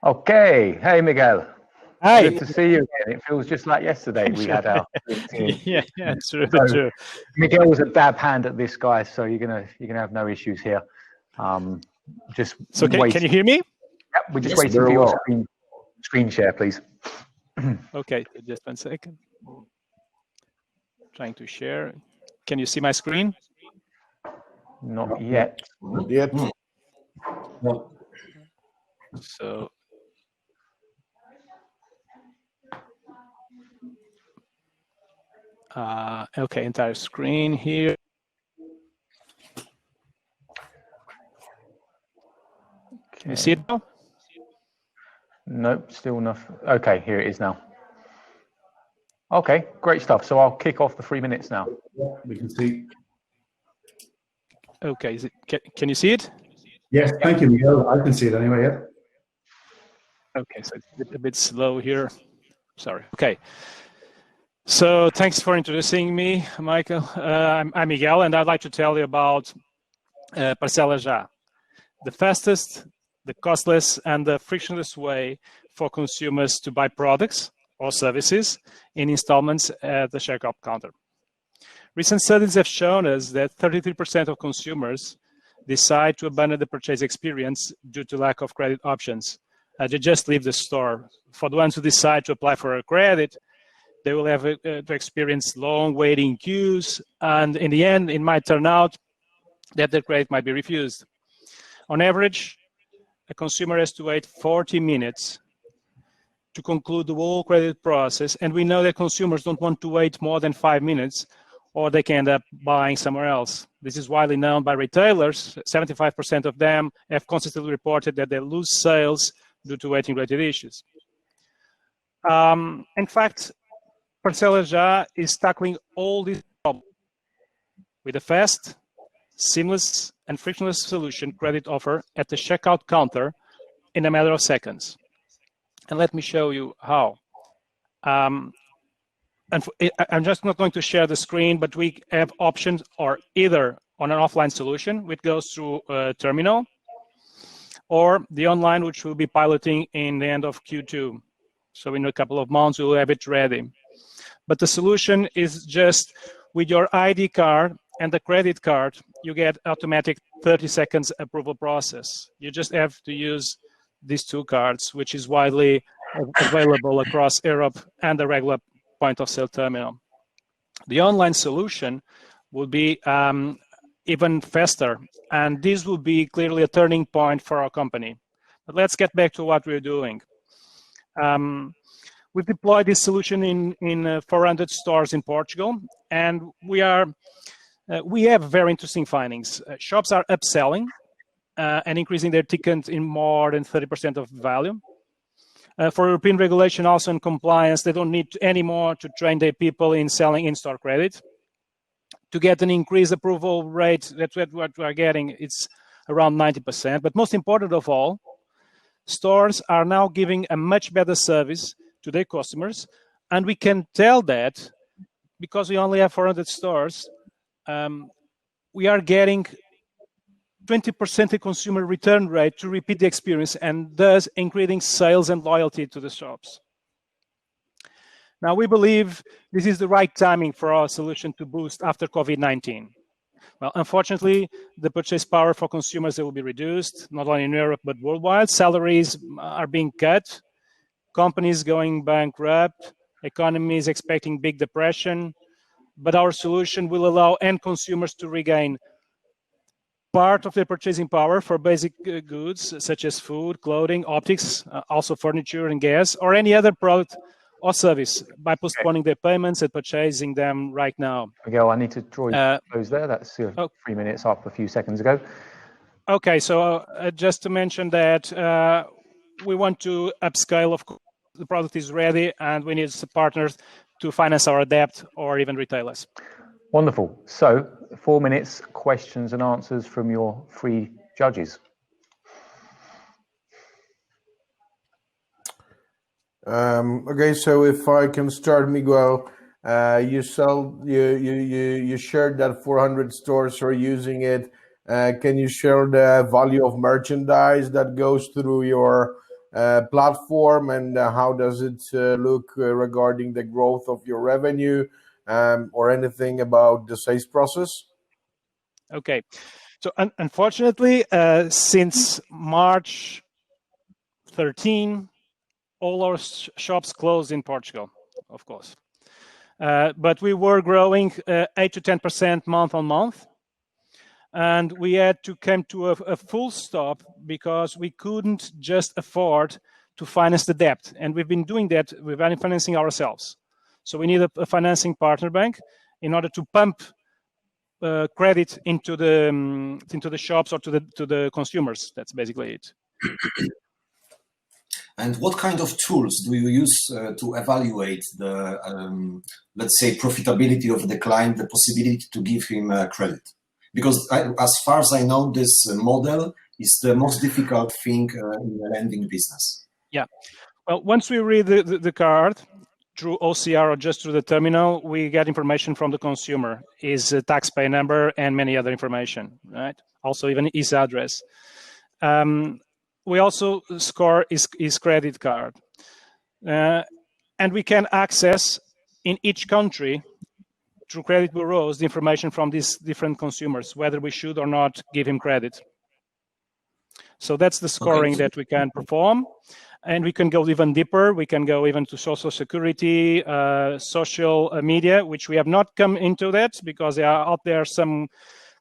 Okay. Hey, Miguel. Hi. Good to see you again. It feels just like yesterday we had our yeah, true, so, true. Miguel was a dab hand at this, guys, so you're gonna have no issues here. Just so can you hear me? Yep, we're just waiting for your screen share, please. Okay, just 1 second. Trying to share. Can you see my screen? Not yet. Not yet. No. So okay, entire screen here. Can you see it now? Nope, still enough. Okay, here it is now. Okay, great stuff. So I'll kick off the 3 minutes now. Yeah, we can see. Okay, can you see it? Yes, thank you, Miguel. I can see it anyway, yeah. Okay, so it's a bit slow here. Sorry. Okay. So thanks for introducing me, Michael. I'm Miguel, and I'd like to tell you about ParcelaJa, the fastest, the costless, and the frictionless way for consumers to buy products or services in installments at the checkout counter. Recent studies have shown us that 33% of consumers decide to abandon the purchase experience due to lack of credit options. They just leave the store. For the ones who decide to apply for a credit, they will have to experience long waiting queues, and in the end, it might turn out that the credit might be refused. On average, a consumer has to wait 40 minutes to conclude the whole credit process, and we know that consumers don't want to wait more than 5 minutes, or they can end up buying somewhere else. This is widely known by retailers. 75% of them have consistently reported that they lose sales due to waiting-related issues. In fact, ParcelaJa is tackling all these problems with a fast, seamless, and frictionless solution credit offer at the checkout counter in a matter of seconds. And let me show you how. And I'm just not going to share the screen, but we have options or either on an offline solution, which goes through a terminal, or the online, which we'll be piloting in the end of Q2. So in a couple of months, we'll have it ready. But the solution is just with your ID card and the credit card, you get automatic 30 seconds approval process. You just have to use these two cards, which is widely available across Europe and the regular point of sale terminal. The online solution will be even faster, and this will be clearly a turning point for our company. But let's get back to what we're doing. We've deployed this solution in 400 stores in Portugal, and we have very interesting findings. Shops are upselling and increasing their ticket in more than 30% of value. For European regulation, also in compliance, they don't need anymore to train their people in selling in-store credit. To get an increased approval rate, that's what we're getting, it's around 90%. But most important of all, stores are now giving a much better service to their customers, and we can tell that because we only have 400 stores, we are getting 20% consumer return rate to repeat the experience, and thus increasing sales and loyalty to the shops. Now, we believe this is the right timing for our solution to boost after COVID-19. Well, unfortunately, the purchase power for consumers will be reduced, not only in Europe, but worldwide. Salaries are being cut, companies going bankrupt, economies expecting big depression, but our solution will allow end consumers to regain part of their purchasing power for basic goods, such as food, clothing, optics, also furniture and gas, or any other product or service by postponing their payments and purchasing them right now. Miguel, I need to draw you close there. That's 3 minutes up a few seconds ago. Okay, so just to mention that we want to upscale. Of course, the product is ready, and we need partners to finance our debt or even retailers. Wonderful. So 4 minutes, questions and answers from your 3 judges. Okay, so if I can start, Miguel, you shared that 400 stores are using it. Can you share the value of merchandise that goes through your platform, and how does it look regarding the growth of your revenue, or anything about the sales process? Okay, so unfortunately, since March 13, all our shops closed in Portugal, of course. But we were growing 8 to 10% month on month. And we had to come to a full stop because we couldn't just afford to finance the debt. And we've been doing that, we've been financing ourselves. So we need a financing partner bank in order to pump credit into the shops or to the consumers. That's basically it. And what kind of tools do you use to evaluate the, let's say, profitability of the client, the possibility to give him credit? Because as far as I know, this model is the most difficult thing in the lending business. Yeah. Well, once we read the card through OCR or just through the terminal, we get information from the consumer, his taxpayer number and many other information, right? Also even his address. We also score his credit card. And we can access in each country through credit bureaus the information from these different consumers, whether we should or not give him credit. So that's the scoring that we can perform. And we can go even deeper. We can go even to social security, social media, which we have not come into that because there are out there some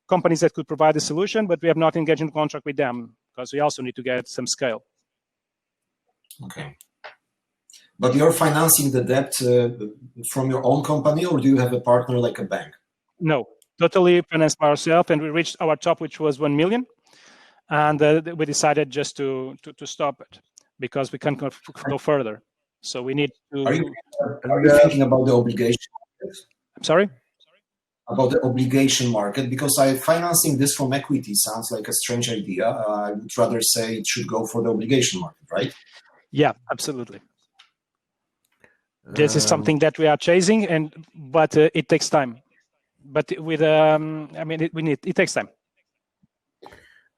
companies that could provide a solution, but we have not engaged in contract with them because we also need to get some scale. Okay. But you're financing the debt from your own company, or do you have a partner like a bank? No, totally financed by ourselves, and we reached our top, which was 1 million, and we decided just to stop it because we can't go further. So we need to. Are you thinking about the obligation market? I'm sorry? About the obligation market, because financing this from equity sounds like a strange idea. I would rather say it should go for the obligation market, right? Yeah, absolutely. This is something that we are chasing, but it takes time. But with it takes time.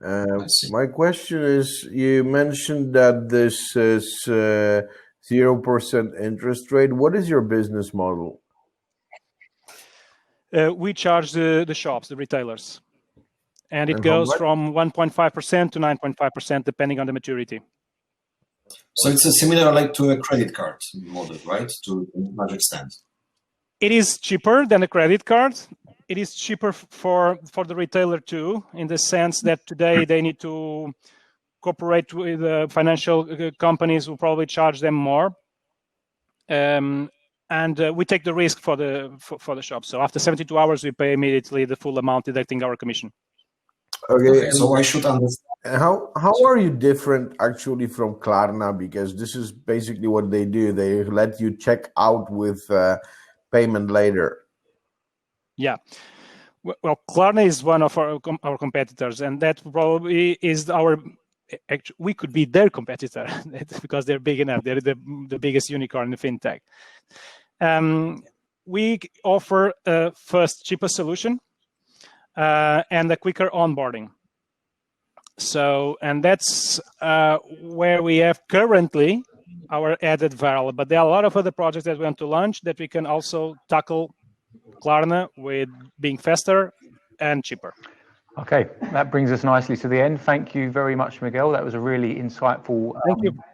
My question is: you mentioned that this is 0% interest rate. What is your business model? We charge the shops, the retailers, and it goes from 1.5% to 9.5% depending on the maturity. So it's similar like to a credit card model, right? To a large extent. It is cheaper than a credit card. It is cheaper for the retailer too, in the sense that today they need to cooperate with financial companies who probably charge them more. And we take the risk for the shop. So after 72 hours, we pay immediately the full amount, deducting our commission. Okay, so I should understand. How are you different actually from Klarna? Because this is basically what they do. They let you check out with payment later. Yeah. Well, Klarna is one of our competitors, and that probably is we could be their competitor because they're big enough. They're the biggest unicorn in the fintech. We offer a first cheaper solution and a quicker onboarding. So, and that's where we have currently our added value. But there are a lot of other projects that we want to launch that we can also tackle Klarna with being faster and cheaper. Okay, that brings us nicely to the end. Thank you very much, Miguel. That was a really insightful Thank you.